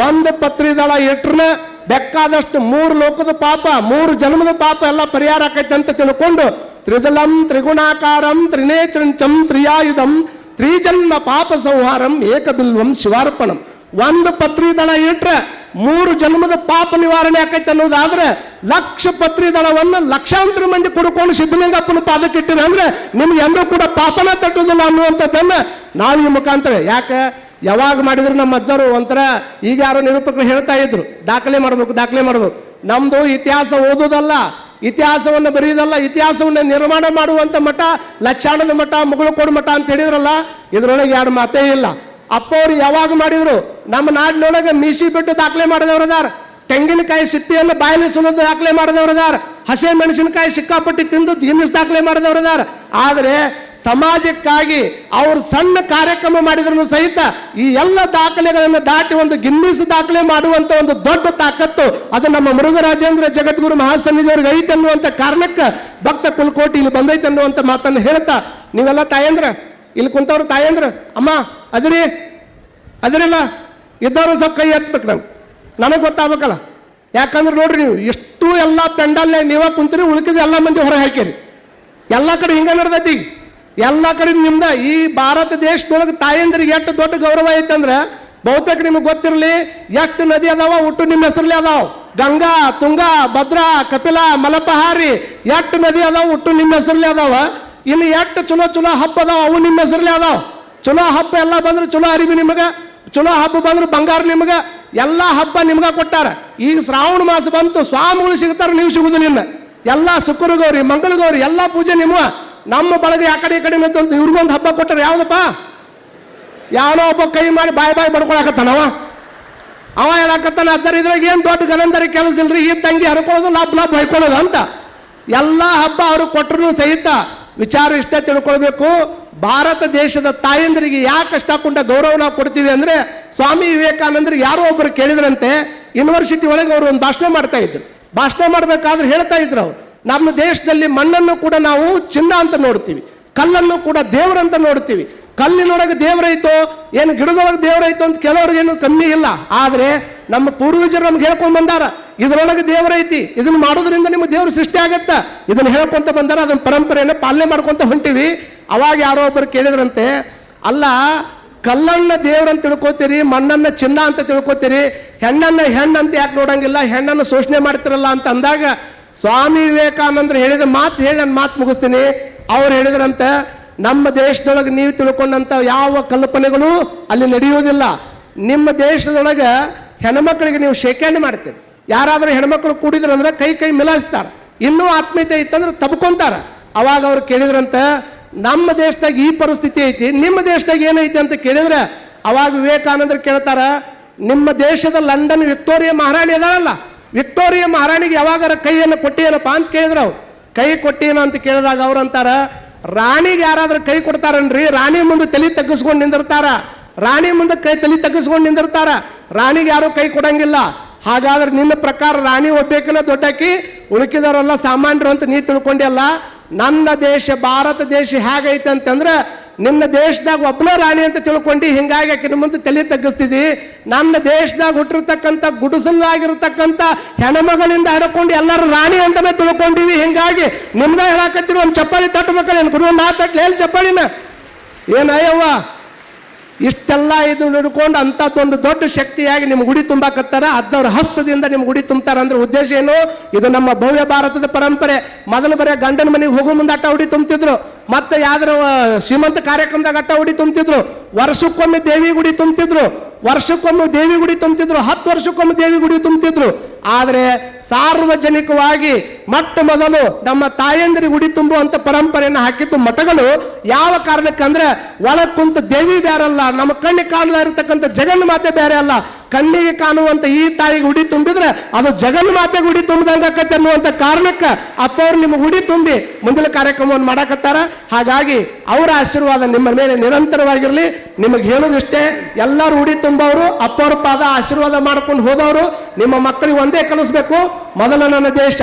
ಒಂದು ಪತ್ರಿ ದಳ ಇಟ್ರನ್ನ ಬೇಕಾದಷ್ಟು 3 ಲೋಕದ ಪಾಪ, 3 ಜನ್ಮದ ಪಾಪ ಎಲ್ಲ ಪರಿಹಾರ ಆಕೈತೆ ಅಂತ ತಿಳ್ಕೊಂಡು ತ್ರಿದಲಂ ತ್ರಿಗುಣಾಕಾರಂ ತ್ರಿನೇತ್ರಂ ತ್ರಿಯಾಯುಧಂ ತ್ರಿಜನ್ಮ ಪಾಪ ಸಂಹಾರಂ ಏಕಬಿಲ್ವಂ ಶಿವಾರ್ಪಣಂ. ಒಂದು ಪತ್ರಿ ದಳ ಇಟ್ರೆ 3 ಜನ್ಮದ ಪಾಪ ನಿವಾರಣೆ ಆಕೈತೆ ಅನ್ನೋದಾದ್ರೆ ಲಕ್ಷ ಪತ್ರಿ ದಳವನ್ನು ಲಕ್ಷಾಂತರ ಮಂದಿ ಕುಡ್ಕೊಂಡು ಸಿದ್ಧಲಿಂಗಪ್ಪನ ಪಾದಕ್ಕೆ ಇಟ್ಟಿರ ಅಂದ್ರೆ ನಿಮ್ಗೆ ಎಂದೂ ಕೂಡ ಪಾಪನ ತಟ್ಟುವುದಿಲ್ಲ ಅನ್ನುವಂಥದ್ದನ್ನ ನಾವು ಈ ಮುಖಾಂತರ. ಯಾಕೆ ಯಾವಾಗ ಮಾಡಿದ್ರು ನಮ್ಮ ಅಜ್ಜರು ಒಂಥರ, ಈಗ ಯಾರೋ ನಿರೂಪಕರು ಹೇಳ್ತಾ ಇದ್ರು ದಾಖಲೆ ಮಾಡಬೇಕು. ನಮ್ದು ಇತಿಹಾಸ ಓದೋದಲ್ಲ, ಇತಿಹಾಸವನ್ನು ಬರೆಯೋದಲ್ಲ, ಇತಿಹಾಸವನ್ನು ನಿರ್ಮಾಣ ಮಾಡುವಂತ ಮಠ ಲಚ್ಚಾಣನ ಮಠ, ಮುಗುಳಕೋಡು ಮಠ ಅಂತ ಹೇಳಿದ್ರಲ್ಲ, ಇದರೊಳಗೆ 2 ಮಾತೇ ಇಲ್ಲ. ಅಪ್ಪವ್ರು ಯಾವಾಗ ಮಾಡಿದ್ರು ನಮ್ಮ ನಾಡಿನೊಳಗೆ ಮೀಸಿ ಬಿಟ್ಟು ದಾಖಲೆ ಮಾಡಿದವರದಾರ, ತೆಂಗಿನಕಾಯಿ ಸಿಪ್ಪಿಯನ್ನು ಬಾಯಲ್ಲಿ ಸುಲಿದು ದಾಖಲೆ ಮಾಡಿದವರದಾರ, ಹಸೆ ಮೆಣಸಿನಕಾಯಿ ಸಿಕ್ಕಾಪಟ್ಟಿ ತಿಂದು ಗಿನ್ನಿಸ್ ದಾಖಲೆ ಮಾಡಿದವರದಾರ. ಆದರೆ ಸಮಾಜಕ್ಕಾಗಿ ಅವರು ಸಣ್ಣ ಕಾರ್ಯಕ್ರಮ ಮಾಡಿದ್ರು ಸಹಿತ ಈ ಎಲ್ಲ ದಾಖಲೆಗಳನ್ನು ದಾಟಿ ಒಂದು ಗಿನ್ನಿಸ್ ದಾಖಲೆ ಮಾಡುವಂತ ಒಂದು ದೊಡ್ಡ ತಾಕತ್ತು ಅದು ನಮ್ಮ ಮುರುಘರಾಜೇಂದ್ರ ಜಗದ್ಗುರು ಮಹಾಸನ್ನಿಧಿಯವ್ರಿಗೆ ಐತೆ ಅನ್ನುವಂಥ ಕಾರಣಕ್ಕೆ ಭಕ್ತ ಕುಲಕೋಟಿ ಇಲ್ಲಿ ಬಂದೈತೆ ಅನ್ನುವಂಥ ಮಾತನ್ನು ಹೇಳ್ತಾ, ನೀವೆಲ್ಲ ತಾಯಂದ್ರ ಇಲ್ಲಿ ಕುಂತವ್ರು ತಾಯಂದ್ರ, ಅಮ್ಮ ಅದರಿಲ್ಲ ಇದ್ದವ್ರು ಸ್ವಲ್ಪ ಕೈ ಎತ್ತಬೇಕು. ನನಗೆ ಗೊತ್ತಾಗಬೇಕಲ್ಲ. ಯಾಕಂದ್ರೆ ನೋಡ್ರಿ, ನೀವು ಎಷ್ಟು ಎಲ್ಲ ಪೆಂಡಲ್ಲೇ ನೀವ ಕುಂತೀರಿ, ಉಳ್ಕಿದ ಎಲ್ಲ ಮಂದಿ ಹೊರ ಹಾಕಿರಿ. ಎಲ್ಲ ಕಡೆ ಹಿಂಗೆ ನಡೆದೈತಿ. ಎಲ್ಲ ಕಡೆ ನಿಮ್ದ ಈ ಭಾರತ ದೇಶದೊಳಗೆ ತಾಯಂದ್ರಿಗೆ ಎಷ್ಟು ದೊಡ್ಡ ಗೌರವ ಐತಂದ್ರೆ ಬಹುತೇಕ ನಿಮಗೆ ಗೊತ್ತಿರಲಿ, ಎಷ್ಟು ನದಿ ಅದಾವ ಒಟ್ಟು ನಿಮ್ಮ ಹೆಸರಲ್ಲಿ ಅದಾವ. ಗಂಗಾ, ತುಂಗಾ, ಭದ್ರಾ, ಕಪಿಲಾ, ಮಲಪಹಾರಿ ಎಷ್ಟು ನದಿ ಅದಾವ ಒಟ್ಟು ನಿಮ್ಮ ಹೆಸರಲ್ಲಿ ಅದಾವ. ಇನ್ನು ಎಷ್ಟು ಚಲೋ ಹಬ್ಬ ಅದಾವ ಅವು ನಿಮ್ಮ ಹೆಸರಲ್ಲಿ ಅದಾವ. ಚಲೋ ಹಬ್ಬ ಎಲ್ಲ ಬಂದ್ರೆ ಚಲೋ ಅರಿವಿ ನಿಮಗೆ, ಚಲೋ ಹಬ್ಬ ಬಂದ್ರೆ ಬಂಗಾರ ನಿಮಗೆ, ಎಲ್ಲ ಹಬ್ಬ ನಿಮ್ಗೆ ಕೊಟ್ಟಾರ. ಈಗ ಶ್ರಾವಣ ಮಾಸ ಬಂತು, ಸ್ವಾಮಿಗಳು ಸಿಗ್ತಾರ, ನೀವು ಸಿಗುದಿಲ್ಲ. ಇನ್ನು ಎಲ್ಲ ಶುಕ್ರ ಗೌರಿ, ಮಂಗಳ ಗೌರಿ ಎಲ್ಲ ಪೂಜೆ ನಿಮ್ಮ. ನಮ್ಮ ಬಳಗ ಆ ಕಡೆ ಈ ಕಡೆ ಅಂತ ಇವ್ರಿಗೊಂದು ಹಬ್ಬ ಕೊಟ್ಟಾರ. ಯಾವ್ದಪ್ಪ? ಯಾವನೋ ಒಬ್ಬ ಕೈ ಮಾಡಿ ಬಾಯಿ ಬಡ್ಕೊಳಕತ್ತಾನವ. ಅವ ಹೇಳಕತ್ತಾನ, ಅಜ್ಜಾರ ಇದ್ರಾಗ ಏನು ದೊಡ್ಡ ಗನಂದರಿ ಕೆಲಸ ಇಲ್ರಿ, ಈ ತಂಗಿ ಹರ್ಕೊಳ್ಳೋದು ಲಾಭ ಹೊಯ್ಕೊಳ್ಳೋದು ಅಂತ. ಎಲ್ಲ ಹಬ್ಬ ಅವರು ಕೊಟ್ಟರು ಸಹಿತ ವಿಚಾರ ಇಷ್ಟ ತಿಳ್ಕೊಳ್ಬೇಕು. ಭಾರತ ದೇಶದ ತಾಯಂದರಿಗೆ ಯಾಕೆ ಅಷ್ಟಕೊಂಡ ಗೌರವ ನಾವು ಕೊಡ್ತೀವಿ ಅಂದ್ರೆ, ಸ್ವಾಮಿ ವಿವೇಕಾನಂದರಿಗೆ ಯಾರೋ ಒಬ್ಬರು ಕೇಳಿದ್ರಂತೆ, ಯೂನಿವರ್ಸಿಟಿ ಒಳಗೆ ಅವರು ಒಂದು ಭಾಷಣ ಮಾಡ್ತಾ ಇದ್ರು. ಭಾಷಣ ಮಾಡಬೇಕಾದ್ರೆ ಹೇಳ್ತಾ ಇದ್ರು ಅವರು, ನಮ್ಮ ದೇಶದಲ್ಲಿ ಮಣ್ಣನ್ನು ಕೂಡ ನಾವು ಚಿನ್ನ ಅಂತ ನೋಡ್ತೀವಿ, ಕಲ್ಲನ್ನು ಕೂಡ ದೇವರಂತ ನೋಡ್ತೀವಿ. ಕಲ್ಲಿನೊಳಗೆ ದೇವರೈತೋ ಏನು ಗಿಡದೊಳಗೆ ದೇವರೈತೋ ಅಂತ ಕೆಲವ್ರಿಗೇನು ಕಮ್ಮಿ ಇಲ್ಲ. ಆದರೆ ನಮ್ಮ ಪೂರ್ವಜರು ನಮ್ಗೆ ಹೇಳ್ಕೊಂಡು ಬಂದಾರ, ಇದರೊಳಗೆ ದೇವರೈತಿ, ಇದನ್ನ ಮಾಡೋದ್ರಿಂದ ನಿಮ್ಗೆ ದೇವ್ರ ಸೃಷ್ಟಿ ಆಗತ್ತ, ಇದನ್ನ ಹೇಳ್ಕೊಂತ ಬಂದಾರ. ಅದನ್ನ ಪರಂಪರೆಯನ್ನು ಪಾಲನೆ ಮಾಡ್ಕೊಂತ ಹೊಂಟಿವಿ. ಅವಾಗ ಯಾರೋ ಒಬ್ಬರು ಕೇಳಿದ್ರಂತೆ, ಅಲ್ಲ ಕಲ್ಲನ್ನ ದೇವ್ರಂತ ತಿಳ್ಕೊತೀರಿ, ಮಣ್ಣನ್ನ ಚಿನ್ನ ಅಂತ ತಿಳ್ಕೊತೀರಿ, ಹೆಣ್ಣನ್ನ ಹೆಣ್ಣಂತ ಯಾಕೆ ನೋಡಂಗಿಲ್ಲ, ಹೆಣ್ಣನ್ನು ಶೋಷಣೆ ಮಾಡ್ತಿರಲ್ಲ ಅಂತ ಅಂದಾಗ ಸ್ವಾಮಿ ವಿವೇಕಾನಂದರು ಹೇಳಿದ ಮಾತು ಹೇಳಿ ನಾನು ಮಾತು ಮುಗಿಸ್ತೀನಿ. ಅವ್ರು ಹೇಳಿದ್ರಂತೆ, ನಮ್ಮ ದೇಶದೊಳಗೆ ನೀವು ತಿಳ್ಕೊಂಡಂಥ ಯಾವ ಕಲ್ಪನೆಗಳು ಅಲ್ಲಿ ನಡೆಯುವುದಿಲ್ಲ. ನಿಮ್ಮ ದೇಶದೊಳಗೆ ಹೆಣ್ಮಕ್ಳಿಗೆ ನೀವು ಶೇಖರಣೆ ಮಾಡ್ತೀರಿ. ಯಾರಾದರೂ ಹೆಣ್ಮಕ್ಳು ಕೂಡಿದ್ರು ಅಂದ್ರೆ ಕೈ ಮಿಲಾಯಿಸ್ತಾರೆ, ಇನ್ನೂ ಆತ್ಮೀಯತೆ ಇತ್ತಂದ್ರೆ ತಬ್ಕೊಂತಾರ. ಅವಾಗ ಅವ್ರು ಕೇಳಿದ್ರಂತೆ, ನಮ್ಮ ದೇಶದಾಗ ಈ ಪರಿಸ್ಥಿತಿ ಐತಿ, ನಿಮ್ಮ ದೇಶದಾಗ ಏನೈತಿ ಅಂತ ಕೇಳಿದ್ರೆ ಅವಾಗ ವಿವೇಕಾನಂದರು ಕೇಳ್ತಾರ, ನಿಮ್ಮ ದೇಶದ ಲಂಡನ್ ವಿಕ್ಟೋರಿಯಾ ಮಹಾರಾಣಿ ಅದಾಳಲ್ಲ, ವಿಕ್ಟೋರಿಯಾ ಮಹಾರಾಣಿಗೆ ಯಾವಾಗಾರ ಕೈಯನ್ನು ಕೊಟ್ಟಿಯೇನಪ್ಪ ಅಂತ ಕೇಳಿದ್ರು. ಅವ್ರು ಕೈ ಕೊಟ್ಟಿಯೇನೋ ಅಂತ ಕೇಳಿದಾಗ ಅವ್ರು ಅಂತಾರ, ರಾಣಿಗೆ ಯಾರಾದ್ರೂ ಕೈ ಕೊಡ್ತಾರನ್ರಿ, ರಾಣಿ ಮುಂದೆ ತಲೆ ತಗ್ಗಿಸ್ಕೊಂಡು ನಿಂದಿರ್ತಾರ, ರಾಣಿ ಮುಂದೆ ತಲೆ ತಗ್ಗಿಸ್ಕೊಂಡು ನಿಂದಿರ್ತಾರ, ರಾಣಿಗೆ ಯಾರು ಕೈ ಕೊಡಂಗಿಲ್ಲ. ಹಾಗಾದ್ರೆ ನಿನ್ನ ಪ್ರಕಾರ ರಾಣಿ ಒಬ್ಬೇಕನ್ನ ದೊಡ್ಡಾಕಿ, ಉಳುಕಿದವರೆಲ್ಲ ಸಾಮಾನ್ಯರು ಅಂತ ನೀ ತಿಳ್ಕೊಂಡೆಲ್ಲ. ನನ್ನ ದೇಶ ಭಾರತ ದೇಶ ಹೇಗೈತೆ ಅಂತಂದ್ರೆ, ನಿನ್ನ ದೇಶದಾಗ ಒಬ್ಬನ ರಾಣಿ ಅಂತ ತಿಳ್ಕೊಂಡು ಹಿಂಗಾಗಿ ಆಕಿನ ಮುಂದೆ ತಲೆ ತಗ್ಗಿಸ್ತಿದ್ದಿ. ನನ್ನ ದೇಶದಾಗ ಹುಟ್ಟಿರ್ತಕ್ಕಂಥ ಗುಡಿಸಲಾಗಿರ್ತಕ್ಕಂಥ ಹೆಣ್ಮಗಳಿಂದ ಹಿಡ್ಕೊಂಡು ಎಲ್ಲರೂ ರಾಣಿ ಅಂತಾನೆ ತಿಳ್ಕೊಂಡಿವಿ. ಹಿಂಗಾಗಿ ನಿಮ್ದ ಹೇಳಕತ್ತಿರೋ ಒಂದು ಚಪ್ಪಾಳಿ ತಟ್ಟಬೇಕಲ್ಲ, ಏನು ಕುಡಿಯೋ ನಾ ತಟ್ಟಲಿ ಎಲ್ಲಿ ಚಪ್ಪಾಳಿನ ಏನಯ್ಯವ್ವ ಇಷ್ಟೆಲ್ಲ ಇದು ಹಿಡ್ಕೊಂಡು ಅಂಥದ್ದೊಂದು ದೊಡ್ಡ ಶಕ್ತಿಯಾಗಿ ನಿಮ್ಮ ಗುಡಿ ತುಂಬಾಕತ್ತಾರ. ಅದವ್ರ ಹಸ್ತದಿಂದ ನಿಮ್ಮ ಗುಡಿ ತುಂಬ್ತಾರ ಅಂದ್ರೆ ಉದ್ದೇಶ ಏನು? ಇದು ನಮ್ಮ ಭವ್ಯ ಭಾರತದ ಪರಂಪರೆ. ಮೊದಲು ಬರೀ ಗಂಡನ ಮನೆಗೆ ಹೋಗೋ ಮುಂದೆ ಅಟ್ಟ ಹುಡಿ ತುಂಬ್ತಿದ್ರು, ಮತ್ತೆ ಯಾವ್ದಾರ ಶ್ರೀಮಂತ ಕಾರ್ಯಕ್ರಮದಾಗ ಅಟ್ಟ ಹುಡಿ ತುಂಬ್ತಿದ್ರು, ವರ್ಷಕ್ಕೊಮ್ಮೆ ದೇವಿ ಗುಡಿ ತುಂಬ್ತಿದ್ರು, 10 ವರ್ಷಕ್ಕೊಮ್ಮೆ ದೇವಿ ಗುಡಿ ತುಂಬ್ತಿದ್ರು. ಆದರೆ ಸಾರ್ವಜನಿಕವಾಗಿ ಮೊಟ್ಟ ಮೊದಲು ನಮ್ಮ ತಾಯಂದಿರಿಗೆ ಗುಡಿ ತುಂಬುವಂತ ಪರಂಪರೆಯನ್ನು ಹಾಕಿದ್ದು ಮಠಗಳು. ಯಾವ ಕಾರಣಕ್ಕಂದ್ರೆ ಒಳಗ್ ಕುಂತ ದೇವಿ ಬೇರೆ ಅಲ್ಲ, ನಮ್ಮ ಕಣ್ಣಿಗೆ ಕಾಣಲ ಇರತಕ್ಕಂಥ ಜಗನ್ ಮಾತೆ ಬೇರೆ ಅಲ್ಲ. ಕಣ್ಣಿಗೆ ಕಾಣುವಂತ ಈ ತಾಯಿಗೆ ಗುಡಿ ತುಂಬಿದ್ರೆ ಅದು ಜಗನ್ ಮಾತೆ ಗುಡಿ ತುಂಬಿದಂಗತ್ತೆ ಅನ್ನುವಂತ ಕಾರಣಕ್ಕೆ ಅಪ್ಪ ಅವ್ರು ನಿಮ್ಮ ಗುಡಿ ತುಂಬಿ ಮುಂದಿನ ಕಾರ್ಯಕ್ರಮವನ್ನು ಮಾಡಾಕತ್ತಾರ. ಹಾಗಾಗಿ ಅವರ ಆಶೀರ್ವಾದ ನಿಮ್ಮ ಮೇಲೆ ನಿರಂತರವಾಗಿರಲಿ. ನಿಮಗೆ ಹೇಳೋದಿಷ್ಟೇ, ಎಲ್ಲರೂ ಗುಡಿ ತುಂಬವರು ಅಪ್ಪವ್ರ ಪಾದ ಆಶೀರ್ವಾದ ಮಾಡ್ಕೊಂಡು ಹೋದವರು ನಿಮ್ಮ ಮಕ್ಕಳಿಗೆ ಒಂದೇ ಕಲಿಸ್ಬೇಕು. ಮೊದಲ ನನ್ನ ದೇಶ,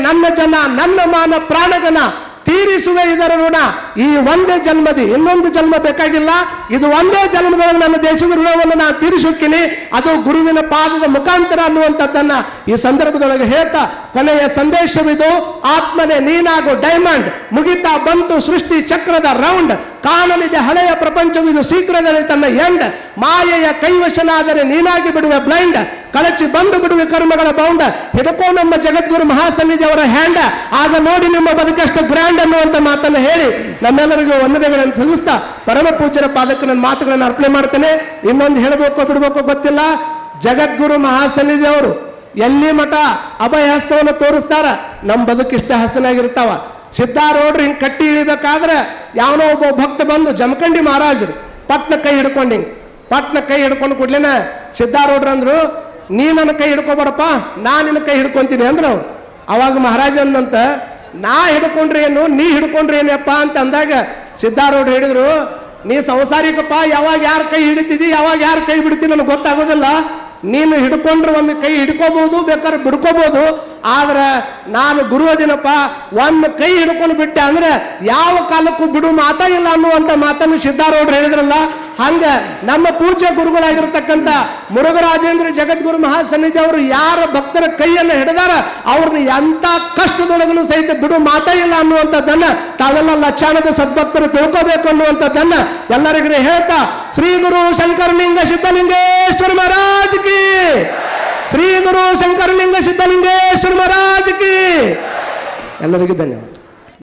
ನನ್ನ ಜನ, ನನ್ನ ಮಾನ ಪ್ರಾಣಗನ ತೀರಿಸುವೆ ಇದರ ಋಣ. ಈ ಒಂದೇ ಜನ್ಮದಿ ಇನ್ನೊಂದು ಜನ್ಮ ಬೇಕಾಗಿಲ್ಲ. ಇದು ಒಂದೇ ಜನ್ಮದೊಳಗೆ ನನ್ನ ದೇಶದ ಋಣವನ್ನು ನಾನು ತೀರಿಸುತ್ತೀನಿ, ಅದು ಗುರುವಿನ ಪಾದದ ಮುಖಾಂತರ ಅನ್ನುವಂಥದ್ದನ್ನ ಈ ಸಂದರ್ಭದೊಳಗೆ ಹೇಳ್ತಾ ಕೊನೆಯ ಸಂದೇಶವಿದು. ಆತ್ಮನೆ ನೀನಾಗು ಡೈಮಂಡ್, ಮುಗಿತಾ ಬಂತು ಸೃಷ್ಟಿ ಚಕ್ರದ ರೌಂಡ್. ಕಾಣಲಿದೆ ಹಳೆಯ ಪ್ರಪಂಚವಿದು ಶೀಘ್ರದಲ್ಲಿ ತನ್ನ ಎಂಡ್. ಮಾಯೆಯ ಕೈವಶನಾದರೆ ನೀನಾಗಿ ಬಿಡುವೆ ಬ್ಲೈಂಡ್, ಕಳಚಿ ಬಂದು ಬಿಡುವೆ ಕರ್ಮಗಳ ಬೌಂಡ. ಹಿಡ್ಕೋ ನಮ್ಮ ಜಗದ್ಗುರು ಮಹಾಸನ್ನಿಧಿ ಅವರ ಹ್ಯಾಂಡ್, ಆಗ ನೋಡಿ ನಿಮ್ಮ ಬದುಕಷ್ಟು ಗ್ರ್ಯಾಂಡ್ ಅನ್ನುವಂತ ಮಾತನ್ನು ಹೇಳಿ ನಮ್ಮೆಲ್ಲರಿಗೂ ವಂದನೆಗಳನ್ನು ಸಲ್ಲಿಸ್ತಾ ಪರಮ ಪೂಜ್ಯರ ಪಾದಕ್ಕೆ ನನ್ನ ಮಾತುಗಳನ್ನು ಅರ್ಪಣೆ ಮಾಡ್ತೇನೆ. ಇನ್ನೊಂದು ಹೇಳಬೇಕು ಬಿಡಬೇಕು ಗೊತ್ತಿಲ್ಲ, ಜಗದ್ಗುರು ಮಹಾಸನ್ನಿಧಿ ಅವರು ಎಲ್ಲಿ ಮಠ ಅಭಯ ಹಸ್ತವನ್ನು ತೋರಿಸ್ತಾರ ನಮ್ಮ ಬದುಕಿಷ್ಟ ಹಸನಾಗಿರ್ತಾವ. ಸಿದ್ಧಾರೂಢರು ಹಿಂಗೆ ಕಟ್ಟಿ ಇಳಿಬೇಕಾದ್ರೆ ಯಾವನೋ ಒಬ್ಬ ಭಕ್ತ ಬಂದು ಜಮಖಂಡಿ ಮಹಾರಾಜರು ಪಟ್ನ ಕೈ ಹಿಡ್ಕೊಂಡು ಕೂಡ್ಲೇನ ಸಿದ್ಧಾರೂಢರು ಅಂದ್ರು, ನೀ ನನ್ನ ಕೈ ಹಿಡ್ಕೊಬೇಡಪ್ಪ, ನಾ ನಿನ್ನ ಕೈ ಹಿಡ್ಕೊಂತೀನಿ ಅಂದ್ರು ಅವ್ರು. ಅವಾಗ ಮಹಾರಾಜ ಅಂದಂತ, ನಾ ಹಿಡ್ಕೊಂಡ್ರೆ ಏನು ನೀ ಹಿಡ್ಕೊಂಡ್ರೆ ಏನಪ್ಪ ಅಂತ ಅಂದಾಗ ಸಿದ್ಧಾರೂಢರು ಹೇಳಿದ್ರು, ನೀ ಸಂಸಾರಿಕಪ್ಪ, ಯಾವಾಗ ಯಾರ ಕೈ ಹಿಡಿತಿದಿ ಯಾವಾಗ ಯಾರ ಕೈ ಬಿಡ್ತೀನಿ ನನಗೆ ಗೊತ್ತಾಗೋದಿಲ್ಲ. ನೀನು ಹಿಡ್ಕೊಂಡ್ರೆ ಒಮ್ಮೆ ಕೈ ಹಿಡ್ಕೋಬಹುದು, ಬೇಕಾದ್ರೆ ಬಿಡ್ಕೋಬಹುದು, ಆದ್ರೆ ನಾನು ಗುರು ಅದಿನಪ್ಪ, ಒಮ್ಮೆ ಕೈ ಹಿಡ್ಕೊಂಡು ಬಿಟ್ಟೆ ಅಂದ್ರೆ ಯಾವ ಕಾಲಕ್ಕೂ ಬಿಡು ಮಾತಾ ಇಲ್ಲ ಅನ್ನುವಂಥ ಮಾತನ್ನು ಸಿದ್ಧಾರೂಢರು ಹೇಳಿದ್ರಲ್ಲ. ಹಂಗ ನಮ್ಮ ಪೂಜ್ಯ ಗುರುಗಳಾಗಿರ್ತಕ್ಕಂಥ ಮುರುಘರಾಜೇಂದ್ರ ಜಗದ್ಗುರು ಮಹಾಸನ್ನಿಧಿ ಅವರು ಯಾರ ಭಕ್ತರ ಕೈಯನ್ನು ಹಿಡಿದಾರ ಅವ್ರನ್ನ ಎಂಥ ಕಷ್ಟದೊಳಗನು ಸಹಿತ ಬಿಡು ಮಾತಾ ಇಲ್ಲ ಅನ್ನುವಂಥದ್ದನ್ನ ತಾವೆಲ್ಲ ಲಕ್ಷಾನದ ಸದ್ಭಕ್ತರು ತಿಳ್ಕೋಬೇಕು ಅನ್ನುವಂಥದ್ದನ್ನ ಎಲ್ಲರಿಗೂ ಹೇಳ್ತಾ, ಶ್ರೀ ಗುರು ಶಂಕರಲಿಂಗ ಸಿದ್ಧಲಿಂಗೇಶ್ವರ ಮಹಾರಾಜ್ ಕಿ, ಶ್ರೀ ಗುರು ಶಂಕರಲಿಂಗ ಸಿದ್ಧಲಿಂಗೇಶ್ವರ ಮಹಾರಾಜ್ ಕಿ. ಎಲ್ಲರಿಗೂ ಧನ್ಯವಾದ.